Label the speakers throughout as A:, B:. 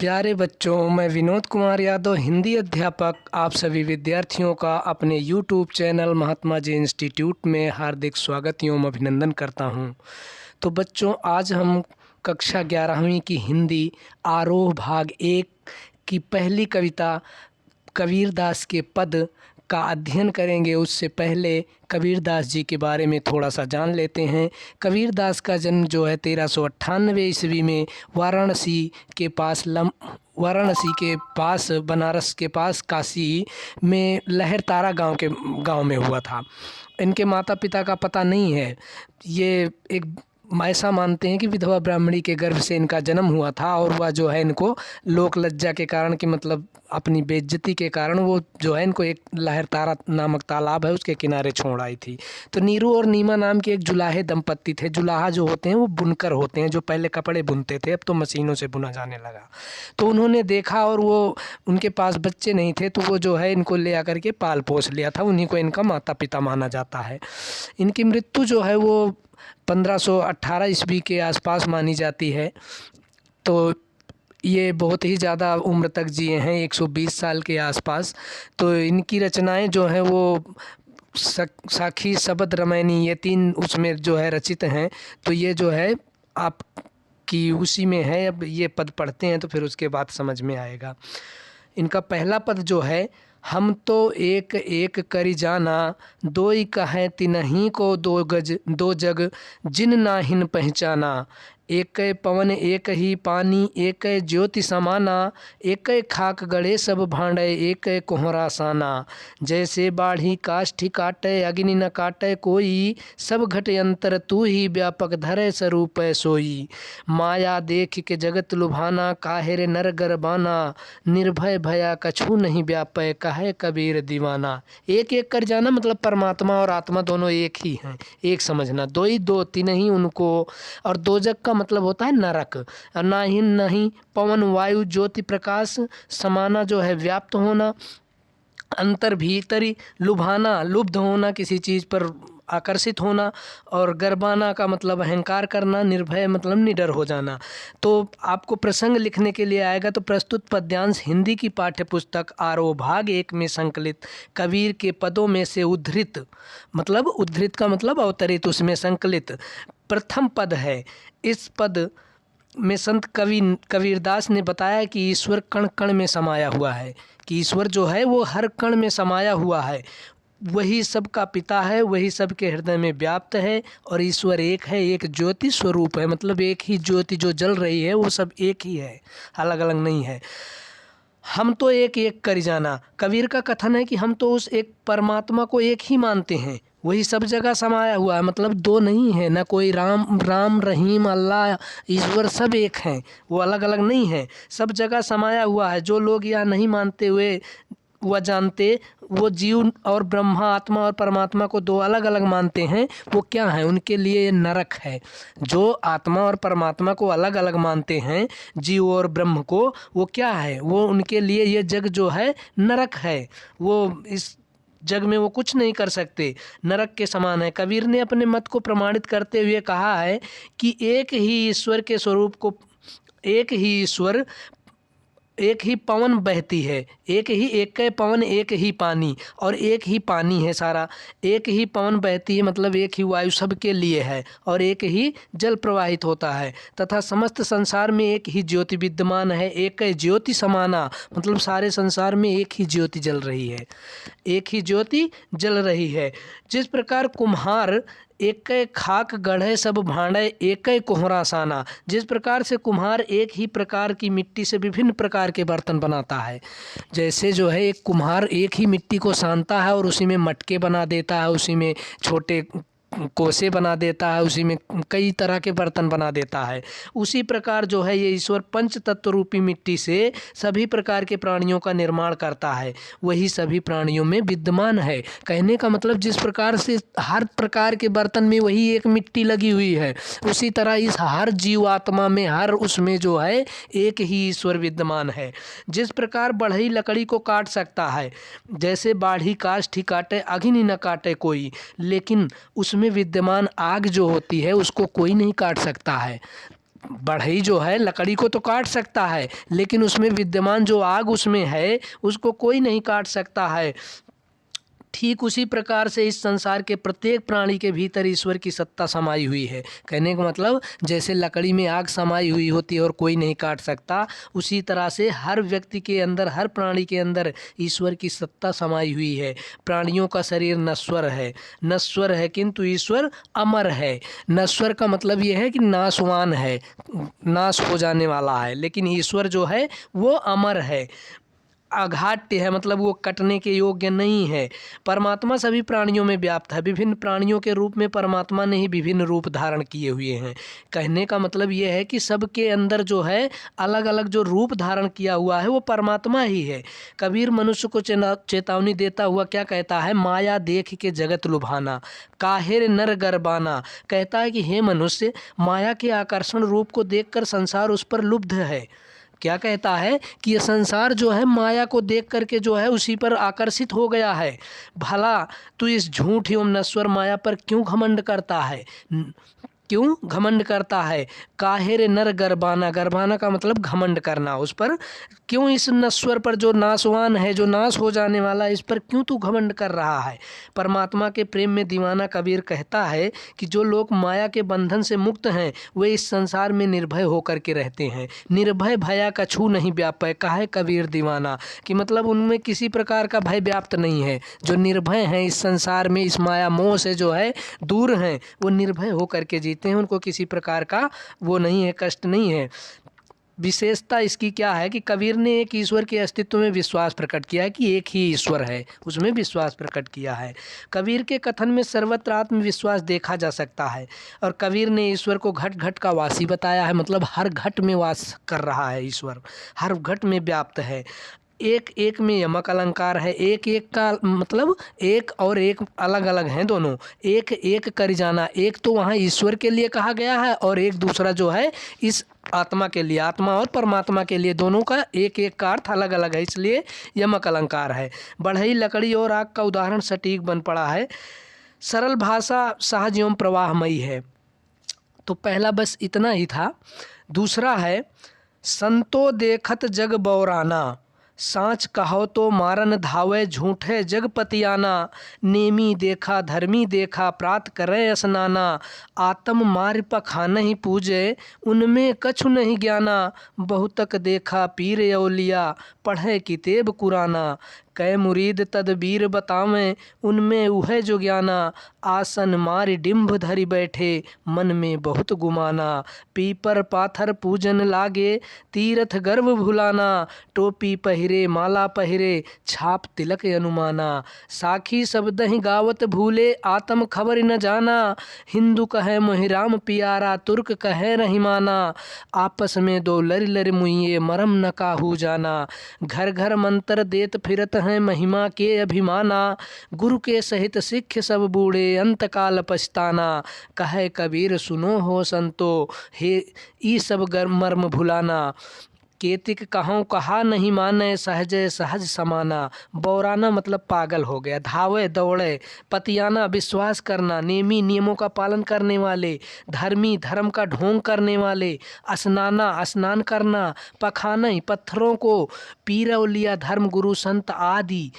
A: प्यारे बच्चों, मैं विनोद कुमार यादव हिंदी अध्यापक आप सभी विद्यार्थियों का अपने YouTube channel Mahatma ji institute में हार्दिक स्वागत एवं अभिनंदन करता हूं। तो बच्चों, आज हम कक्षा 11वीं की हिंदी आरोह भाग 1 की पहली कविता कबीरदास के पद का अध्ययन करेंगे। उससे पहले कबीरदास जी के बारे में थोड़ा सा जान लेते हैं। कबीरदास का जन्म जो है 1398 ईस्वी में वाराणसी के पास बनारस के पास काशी में लहरतारा गांव में हुआ था। इनके माता पिता का पता नहीं है। ये एक ऐसा मानते हैं कि विधवा ब्राह्मणी के गर्भ से इनका जन्म हुआ था और वह जो है इनको लोक लज्जा के कारण कि मतलब अपनी बेइज्जती के कारण वो जो है इनको एक लहरतारा नामक तालाब है उसके किनारे छोड़ आई थी। तो नीरू और नीमा नाम के एक जुलाहे दंपत्ति थे। जुलाहा जो होते हैं वो बुनकर होते हैं, जो पहले कपड़े बुनते थे, अब तो मशीनों से बुना जाने लगा। तो उन्होंने देखा और वो उनके पास बच्चे नहीं थे, तो वो जो है इनको ले आकर के पाल पोस लिया था। उन्हीं को इनका माता पिता माना जाता है। इनकी मृत्यु जो है वो 1518 ईस्वी के आसपास मानी जाती है। तो ये बहुत ही ज़्यादा उम्र तक जिए हैं, 120 साल के आसपास। तो इनकी रचनाएं जो हैं वो साखी, शबद, रामायणी, ये 3 उसमें जो है रचित हैं। तो ये जो है आपकी उसी में है। अब ये पद पढ़ते हैं तो फिर उसके बाद समझ में आएगा। इनका पहला पद जो है, हम तो एक एक करी जाना, दोई कहें तिनहि को दो जग, जिन नाहिन पहचाना। एक पवन एक ही पानी, एक ज्योति समाना, एक खाक गढ़े सब भांडे, एक कोहरा साना। जैसे बाढ़ी काष्ठी काटे, अग्नि न काटे कोई, सब घट अंतर तू ही व्यापक धरे स्वरूप सोई। माया देख के जगत लुभाना, काहेरे नर गरबाना, निर्भय भया कछु नहीं व्यापय, कहे कबीर दीवाना। एक एक कर जाना मतलब परमात्मा और आत्मा दोनों एक ही हैं, एक समझना। दो ही दो तीन ही उनको, और दो जग का मतलब होता है नरक। ना ही नहीं पवन वायु ज्योति प्रकाश समाना जो है व्याप्त होना, अंतर भीतरी लुभाना लुब्ध होना, किसी चीज़ पर आकर्षित होना, और गर्बाना का मतलब अहंकार करना, निर्भय मतलब निडर हो जाना। तो आपको प्रसंग लिखने के लिए आएगा तो प्रस्तुत पद्यांश हिंदी की पाठ्य पुस्तक आरोह भाग 1 में संकलित कबीर के पदों में से उद्धृत, मतलब उद्धृत का मतलब अवतरित, उसमें संकलित प्रथम पद है। इस पद में संत कबीरदास ने बताया कि ईश्वर कण कण में समाया हुआ है, कि ईश्वर जो है वो हर कण में समाया हुआ है। वही सबका पिता है, वही सबके हृदय में व्याप्त है, और ईश्वर एक है, एक ज्योति स्वरूप है। मतलब एक ही ज्योति जो जल रही है वो सब एक ही है, अलग अलग नहीं है। हम तो एक एक कर जाना, कबीर का कथन है कि हम तो उस एक परमात्मा को एक ही मानते हैं, वही सब जगह समाया हुआ है। मतलब दो नहीं है, ना कोई राम रहीम अल्लाह ईश्वर, सब एक हैं, वो अलग अलग नहीं है, सब जगह समाया हुआ है। जो लोग यह नहीं मानते हुए वह जानते, वो जीव और ब्रह्मा, आत्मा और परमात्मा को दो अलग अलग मानते हैं, वो क्या है, उनके लिए ये नरक है। जो आत्मा और परमात्मा को अलग अलग मानते हैं, जीव और ब्रह्म को, वो क्या है, वो उनके लिए ये जग जो है नरक है। वो इस जग में वो कुछ नहीं कर सकते, नरक के समान है। कबीर ने अपने मत को प्रमाणित करते हुए कहा है कि एक ही ईश्वर के स्वरूप को, एक ही ईश्वर, एक ही पवन बहती है, एक पवन एक ही पानी, और एक ही पानी है सारा। एक ही पवन बहती है मतलब एक ही वायु सबके लिए है, और एक ही जल प्रवाहित होता है, तथा समस्त संसार में एक ही ज्योति विद्यमान है। एक ज्योति समाना मतलब सारे संसार में एक ही ज्योति जल रही है, एक ही ज्योति जल रही है। जिस प्रकार कुम्हार एक खाक गढ़े सब भांडे, एक कोहरा साना। जिस प्रकार से कुम्हार एक ही प्रकार की मिट्टी से विभिन्न प्रकार के बर्तन बनाता है, जैसे जो है एक कुम्हार एक ही मिट्टी को सानता है और उसी में मटके बना देता है, उसी में छोटे कोसे बना देता है, उसी में कई तरह के बर्तन बना देता है। उसी प्रकार जो है ये ईश्वर पंच तत्व रूपी मिट्टी से सभी प्रकार के प्राणियों का निर्माण करता है, वही सभी प्राणियों में विद्यमान है। कहने का मतलब जिस प्रकार से हर प्रकार के बर्तन में वही एक मिट्टी लगी हुई है, उसी तरह इस हर जीव आत्मा में, हर उसमें जो है एक ही ईश्वर विद्यमान है। जिस प्रकार बढ़ई लकड़ी को काट सकता है, जैसे बाढ़ी काष्ठी काटे अग्नि न काटे कोई, लेकिन उसमें विद्यमान आग जो होती है उसको कोई नहीं काट सकता है। बढ़ई जो है लकड़ी को तो काट सकता है, लेकिन उसमें विद्यमान जो आग उसमें है उसको कोई नहीं काट सकता है। ठीक उसी प्रकार से इस संसार के प्रत्येक प्राणी के भीतर ईश्वर की सत्ता समाई हुई है। कहने का मतलब जैसे लकड़ी में आग समाई हुई होती है और कोई नहीं काट सकता, उसी तरह से हर व्यक्ति के अंदर, हर प्राणी के अंदर ईश्वर की सत्ता समाई हुई है। प्राणियों का शरीर नश्वर है किंतु ईश्वर अमर है। नश्वर का मतलब ये है कि नाशवान है, नाश हो जाने वाला है, लेकिन ईश्वर जो है वो अमर है, अघाट्य है, मतलब वो कटने के योग्य नहीं है। परमात्मा सभी प्राणियों में व्याप्त है। विभिन्न प्राणियों के रूप में परमात्मा ने ही विभिन्न रूप धारण किए हुए हैं। कहने का मतलब ये है कि सबके अंदर जो है अलग अलग जो रूप धारण किया हुआ है वो परमात्मा ही है। कबीर मनुष्य को चेतावनी देता हुआ क्या कहता है, माया देख के जगत लुभाना, काहिर नर गरबाना। कहता है कि हे मनुष्य, माया के आकर्षण रूप को देखकर संसार उस पर लुब्ध है। क्या कहता है कि ये संसार जो है माया को देख करके जो है उसी पर आकर्षित हो गया है। भला तू इस झूठ एवं नश्वर माया पर क्यों घमंड करता है, क्यों घमंड करता है। काहिर नर गरबाना, गरबाना का मतलब घमंड करना, उस पर क्यों, इस नश्वर पर जो नाशवान है, जो नाश हो जाने वाला है, इस पर क्यों तू घमंड कर रहा है। परमात्मा के प्रेम में दीवाना कबीर कहता है कि जो लोग माया के बंधन से मुक्त हैं वे इस संसार में निर्भय होकर के रहते हैं। निर्भय भया कछु नहीं व्यापै, कहे कबीर दीवाना, कि मतलब उनमें किसी प्रकार का भय व्याप्त नहीं है। जो निर्भय हैं इस संसार में, इस माया मोह से जो है दूर हैं, वो निर्भय होकर के जीते हैं। उनको किसी प्रकार का वो नहीं है, कष्ट नहीं है। विशेषता इसकी क्या है कि कबीर ने एक ईश्वर के अस्तित्व में विश्वास प्रकट किया है कि एक ही ईश्वर है, उसमें विश्वास प्रकट किया है। कबीर के कथन में सर्वत्र आत्मविश्वास देखा जा सकता है। और कबीर ने ईश्वर को घट घट का वासी बताया है, मतलब हर घट में वास कर रहा है ईश्वर, हर घट में व्याप्त है। एक एक में यमक अलंकार है, एक एक का मतलब एक और एक अलग अलग हैं दोनों। एक एक कर जाना, एक तो वहाँ ईश्वर के लिए कहा गया है और एक दूसरा जो है इस आत्मा के लिए, आत्मा और परमात्मा के लिए, दोनों का एक एक का अर्थ अलग अलग है, इसलिए यमक अलंकार है। बढ़ई लकड़ी और आग का उदाहरण सटीक बन पड़ा है। सरल भाषा सहज एवं प्रवाहमयी है। तो पहला बस इतना ही था। दूसरा है, संतो देखत जग बौराना, सांच कहो तो मारन धावे झूठे जगपतियाना। नेमी देखा धर्मी देखा प्रात करे स्नाना, आत्म मार पखा नहीं पूजे उनमें कछु नहीं ज्ञाना। बहुतक देखा पीर औलिया पढ़े कितेब कुराना, कै मुरीद तदबीर बतावें उनमें उहे जो ज्ञाना। आसन मार डिम्भ धरि बैठे मन में बहुत गुमाना, पीपर पाथर पूजन लागे तीरथ गर्व भुलाना। टोपी पहिरे माला पहिरे छाप तिलक अनुमाना, साखी शब्द ही गावत भूले आत्म खबर न जाना। हिंदू कहे मोहिराम पियारा तुर्क कहे रहीमाना, आपस में दो लर लर मुइये मरम न काहू जाना। घर घर मंत्र देत फिरत हैं महिमा के अभिमाना, गुरु के सहित सिख सब बूढ़े अंतकाल पछताना। कहे कबीर सुनो हो संतो हे ई सब मर्म भुलाना, केतिक कहूँ कहा नहीं माने सहज सहज समाना। बौराना मतलब पागल हो गया, धावे दौड़े, पतियाना विश्वास करना, नेमी नियमों का पालन करने वाले, धर्मी धर्म का ढोंग करने वाले, स्नाना स्नान करना, पखाना पत्थरों को, पीरौलिया धर्म गुरु संत आदि,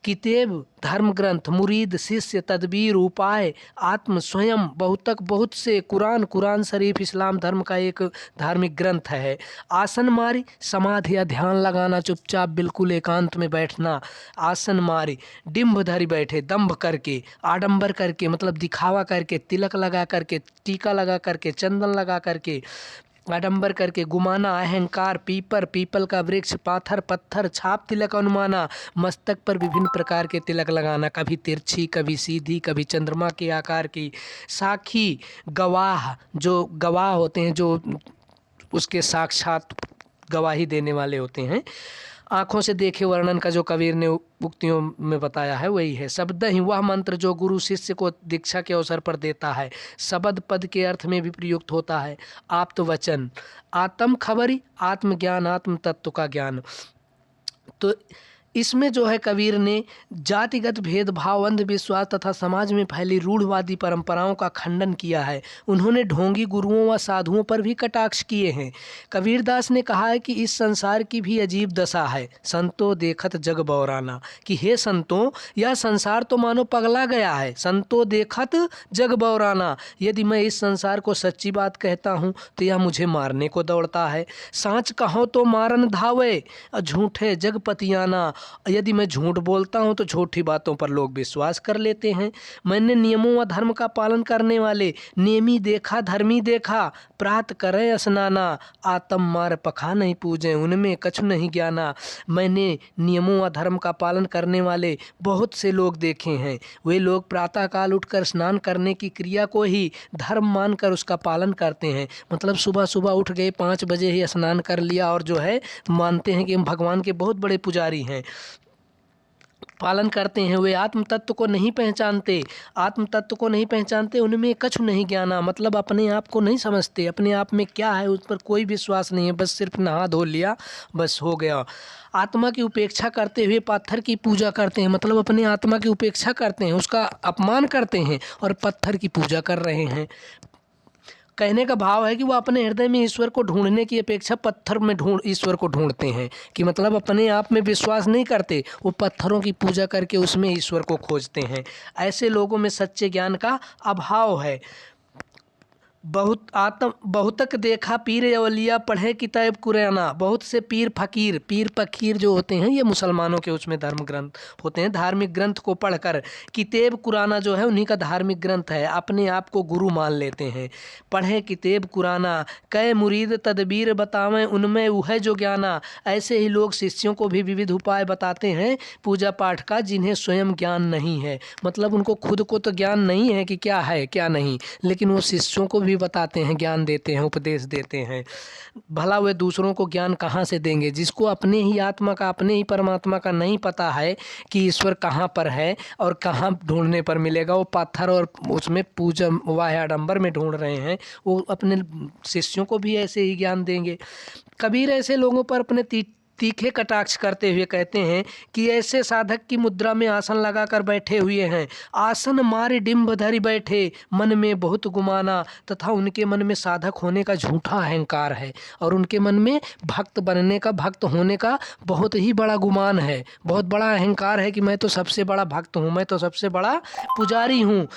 A: किताब धर्म ग्रंथ, मुरीद शिष्य तदबीर उपाय, आत्म स्वयं, बहुतक बहुत से, कुरान कुरान शरीफ इस्लाम धर्म का एक धार्मिक ग्रंथ है। आसन मारी समाधि या ध्यान लगाना, चुपचाप बिल्कुल एकांत में बैठना। आसन मारी डिम्भ धरी बैठे, दंभ करके, आडंबर करके मतलब दिखावा करके, तिलक लगा करके, टीका लगा करके, चंदन लगा करके, आडंबर करके, गुमाना अहंकार, पीपल का वृक्ष, पाथर पत्थर, छाप तिलक अनुमाना, मस्तक पर विभिन्न प्रकार के तिलक लगाना, कभी तिरछी कभी सीधी कभी चंद्रमा के आकार की। साखी गवाह, जो गवाह होते हैं, जो उसके साक्षात गवाही देने वाले होते हैं। आँखों से देखे वर्णन का जो कबीर ने उक्तियों में बताया है वही है। शब्द ही वह मंत्र जो गुरु शिष्य को दीक्षा के अवसर पर देता है, शब्द पद के अर्थ में भी प्रयुक्त होता है। आप्त वचन, आत्म खबरी, आत्मज्ञान, आत्म तत्व का ज्ञान। तो इसमें जो है कबीर ने जातिगत भेदभाव, अंधविश्वास तथा समाज में फैली रूढ़वादी परंपराओं का खंडन किया है। उन्होंने ढोंगी गुरुओं व साधुओं पर भी कटाक्ष किए हैं। कबीरदास ने कहा है कि इस संसार की भी अजीब दशा है, संतो देखत जग बौराना, कि हे संतों, यह संसार तो मानो पगला गया है। संतो देखत जग बौराना, यदि मैं इस संसार को सच्ची बात कहता हूँ तो यह मुझे मारने को दौड़ता है। सांच कहो तो मारन धावे, झूठे जग पतियाना, यदि मैं झूठ बोलता हूँ तो झूठी बातों पर लोग विश्वास कर लेते हैं। मैंने नियमों व धर्म का पालन करने वाले नियमी देखा, धर्मी देखा, प्रात करें स्नाना, आत्म मार पखा नहीं पूजें, उनमें कछु नहीं ज्ञाना। मैंने नियमों व धर्म का पालन करने वाले बहुत से लोग देखे हैं। वे लोग प्रातःकाल उठकर स्नान करने की क्रिया को ही धर्म मानकर उसका पालन करते हैं। मतलब सुबह सुबह उठ गए, 5 बजे ही स्नान कर लिया और जो है मानते हैं कि हम भगवान के बहुत बड़े पुजारी हैं, पालन करते हैं। वे आत्म तत्व को नहीं पहचानते, आत्म तत्व को नहीं पहचानते, उनमें कछु नहीं ज्ञाना, मतलब अपने आप को नहीं समझते, अपने आप में क्या है उस पर कोई विश्वास नहीं है, बस सिर्फ नहा धो लिया, बस हो गया। आत्मा की उपेक्षा करते हुए पत्थर की पूजा करते हैं, मतलब अपने आत्मा की उपेक्षा करते हैं, उसका अपमान करते हैं और पत्थर की पूजा कर रहे हैं। कहने का भाव है कि वो अपने हृदय में ईश्वर को ढूंढने की अपेक्षा पत्थर में ईश्वर को ढूंढते हैं, कि मतलब अपने आप में विश्वास नहीं करते, वो पत्थरों की पूजा करके उसमें ईश्वर को खोजते हैं। ऐसे लोगों में सच्चे ज्ञान का अभाव है। बहुतक देखा पीर अवलिया, पढ़े किताब कुराना, बहुत से पीर फकीर जो होते हैं ये मुसलमानों के उसमें धर्म ग्रंथ होते हैं। धार्मिक ग्रंथ को पढ़कर, किताब कुराना जो है उन्हीं का धार्मिक ग्रंथ है, अपने आप को गुरु मान लेते हैं। पढ़े किताब कुराना, कै मुरीद तदबीर बतावें, उनमें वह जो ज्ञाना। ऐसे ही लोग शिष्यों को भी विविध उपाय बताते हैं पूजा पाठ का, जिन्हें स्वयं ज्ञान नहीं है। मतलब उनको खुद को तो ज्ञान नहीं है कि क्या है क्या नहीं, लेकिन वो शिष्यों को भी बताते हैं, ज्ञान देते हैं, उपदेश देते हैं। भला वे दूसरों को ज्ञान कहाँ से देंगे, जिसको अपने ही आत्मा का, अपने ही परमात्मा का नहीं पता है कि ईश्वर कहाँ पर है और कहाँ ढूंढने पर मिलेगा। वो पत्थर और उसमें पूजा वाह आडंबर में ढूंढ रहे हैं, वो अपने शिष्यों को भी ऐसे ही ज्ञान देंगे। कबीर ऐसे लोगों पर अपने तीखे कटाक्ष करते हुए कहते हैं कि ऐसे साधक की मुद्रा में आसन लगाकर बैठे हुए हैं, आसन मारे डिंब धरि बैठे, मन में बहुत गुमाना, तथा उनके मन में साधक होने का झूठा अहंकार है और उनके मन में भक्त बनने का, भक्त होने का बहुत ही बड़ा गुमान है, बहुत बड़ा अहंकार है कि मैं तो सबसे बड़ा भक्त हूँ, मैं तो सबसे बड़ा पुजारी हूँ।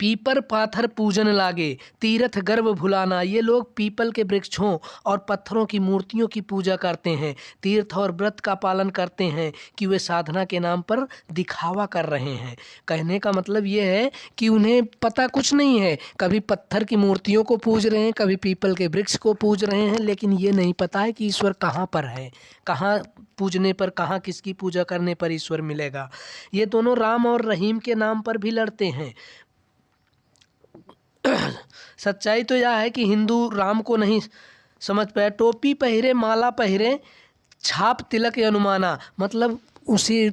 A: पीपर पाथर पूजन लागे, तीर्थ गर्भ भुलाना, ये लोग पीपल के वृक्षों और पत्थरों की मूर्तियों की पूजा करते हैं, तीर्थ और व्रत का पालन करते हैं कि वे साधना के नाम पर दिखावा कर रहे हैं। कहने का मतलब ये है कि उन्हें पता कुछ नहीं है, कभी पत्थर की मूर्तियों को पूज रहे हैं, कभी पीपल के वृक्ष को पूज रहे हैं, लेकिन ये नहीं पता है कि ईश्वर कहाँ पर है, कहाँ पूजने पर, कहाँ किसकी पूजा करने पर ईश्वर मिलेगा। ये दोनों राम और रहीम के नाम पर भी लड़ते हैं। सच्चाई तो यह है कि हिंदू राम को नहीं समझ पाया। टोपी पहरे माला पहरे, छाप तिलक अनुमाना, मतलब उसी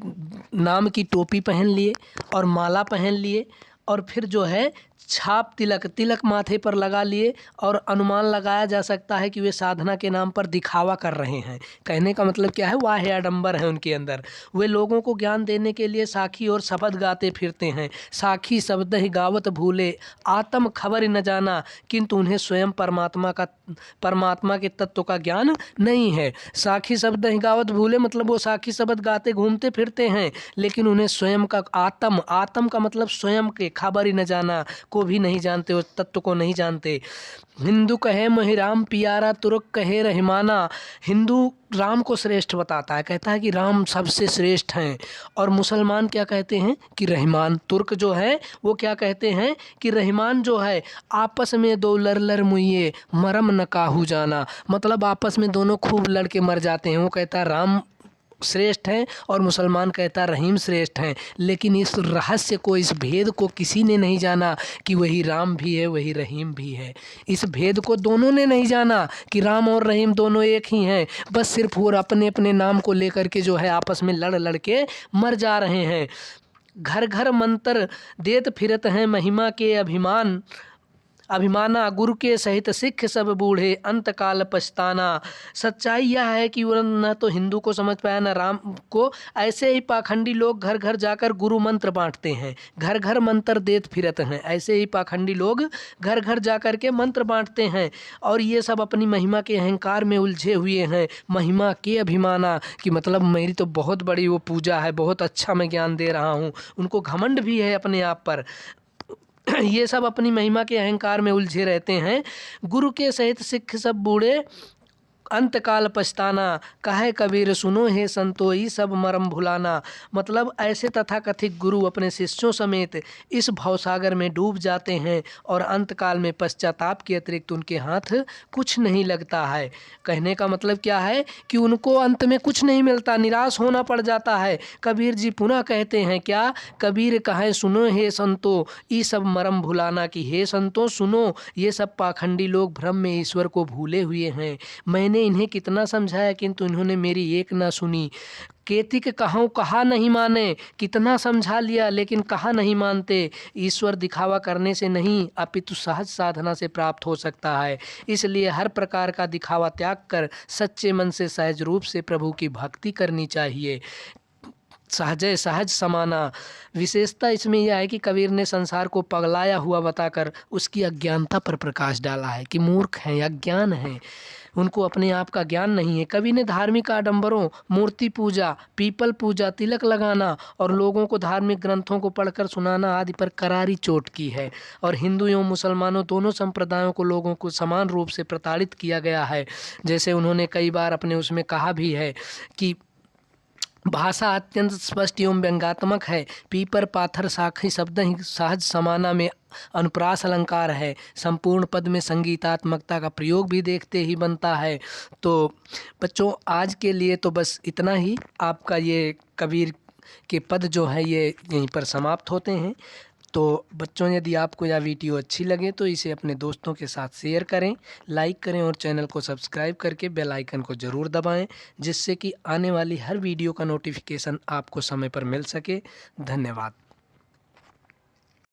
A: नाम की टोपी पहन लिए और माला पहन लिए और फिर जो है छाप तिलक माथे पर लगा लिए और अनुमान लगाया जा सकता है कि वे साधना के नाम पर दिखावा कर रहे हैं। कहने का मतलब क्या है, वाह आडंबर है उनके अंदर। वे लोगों को ज्ञान देने के लिए साखी और शब्द गाते फिरते हैं। साखी शब्द ही गावत भूले, आत्म खबर न जाना, किंतु उन्हें स्वयं परमात्मा के तत्व का ज्ञान नहीं है। साखी शब्द ही गावत भूले मतलब वो साखी शब्द गाते घूमते फिरते हैं, लेकिन उन्हें स्वयं का आत्म का मतलब स्वयं के खबर ही न जाना को भी नहीं जानते, उस तत्व को नहीं जानते। हिंदू कहे मोहि राम पियारा, तुर्क कहे रहीमाना। हिंदू राम को श्रेष्ठ बताता है, कहता है कि राम सबसे श्रेष्ठ हैं, और मुसलमान क्या कहते हैं कि रहमान। तुर्क जो है वो क्या कहते हैं कि रहमान जो है आपस में दो लर मुइये मरम न काहू जाना, मतलब आपस में दोनों खूब लड़के मर जाते हैं। वो कहता है राम श्रेष्ठ हैं और मुसलमान कहता रहीम श्रेष्ठ हैं, लेकिन इस रहस्य को, इस भेद को किसी ने नहीं जाना कि वही राम भी है वही रहीम भी है। इस भेद को दोनों ने नहीं जाना कि राम और रहीम दोनों एक ही हैं, बस सिर्फ वो अपने अपने नाम को लेकर के जो है आपस में लड़ के मर जा रहे हैं। घर घर मंत्र देत फिरत हैं महिमा के अभिमान, अभिमाना गुरु के सहित सिख सब बूढ़े अंत काल पछताना। सच्चाई यह है कि वो न तो हिंदू को समझ पाया न राम को। ऐसे ही पाखंडी लोग घर घर जाकर गुरु मंत्र बांटते हैं, घर घर मंत्र देत फिरत हैं। ऐसे ही पाखंडी लोग घर घर जाकर के मंत्र बांटते हैं और ये सब अपनी महिमा के अहंकार में उलझे हुए हैं। महिमा के अभिमाना कि मतलब मेरी तो बहुत बड़ी वो पूजा है, बहुत अच्छा मैं ज्ञान दे रहा हूँ। उनको घमंड भी है अपने आप पर। ये सब अपनी महिमा के अहंकार में उलझे रहते हैं। गुरु के सहित सिख सब बूढ़े अंतकाल पछताना। कहे कबीर सुनो हे संतो ई सब मरम भुलाना। मतलब ऐसे तथाकथित गुरु अपने शिष्यों समेत इस भवसागर में डूब जाते हैं और अंतकाल में पश्चाताप के अतिरिक्त उनके हाथ कुछ नहीं लगता है। कहने का मतलब क्या है कि उनको अंत में कुछ नहीं मिलता, निराश होना पड़ जाता है। कबीर जी पुनः कहते हैं क्या, कबीर कहे सुनो हे संतो ई सब मरम भुलाना, कि हे संतो सुनो, ये सब पाखंडी लोग भ्रम में ईश्वर को भूले हुए हैं। मैंने इन्हें कितना समझाया किंतु इन्होंने मेरी एक ना सुनी। केतिक कहूँ कहा नहीं माने, कितना समझा लिया लेकिन कहा नहीं मानते। ईश्वर दिखावा करने से नहीं अपितु सहज साधना से प्राप्त हो सकता है। इसलिए हर प्रकार का दिखावा त्याग कर सच्चे मन से सहज रूप से प्रभु की भक्ति करनी चाहिए। सहजय सहज समाना। विशेषता इसमें यह है कि कबीर ने संसार को पगलाया हुआ बताकर उसकी अज्ञानता पर प्रकाश डाला है कि मूर्ख हैं, अज्ञान हैं, उनको अपने आप का ज्ञान नहीं है। कवि ने धार्मिक आडंबरों, मूर्ति पूजा, पीपल पूजा, तिलक लगाना और लोगों को धार्मिक ग्रंथों को पढ़कर सुनाना आदि पर करारी चोट की है। और हिंदू एवं मुसलमानों दोनों संप्रदायों को लोगों को समान रूप से प्रताड़ित किया गया है। जैसे उन्होंने कई बार अपने उसमें कहा भी है कि भाषा अत्यंत स्पष्ट एवं व्यंग्यात्मक है। पीपर पाथर साखी शब्द ही सहज समाना में अनुप्रास अलंकार है। संपूर्ण पद में संगीतात्मकता का प्रयोग भी देखते ही बनता है। तो बच्चों आज के लिए तो बस इतना ही। आपका ये कबीर के पद जो है ये यहीं पर समाप्त होते हैं। तो बच्चों यदि आपको यह वीडियो अच्छी लगे तो इसे अपने दोस्तों के साथ शेयर करें, लाइक करें और चैनल को सब्सक्राइब करके बेल आइकन को ज़रूर दबाएं, जिससे कि आने वाली हर वीडियो का नोटिफिकेशन आपको समय पर मिल सके। धन्यवाद।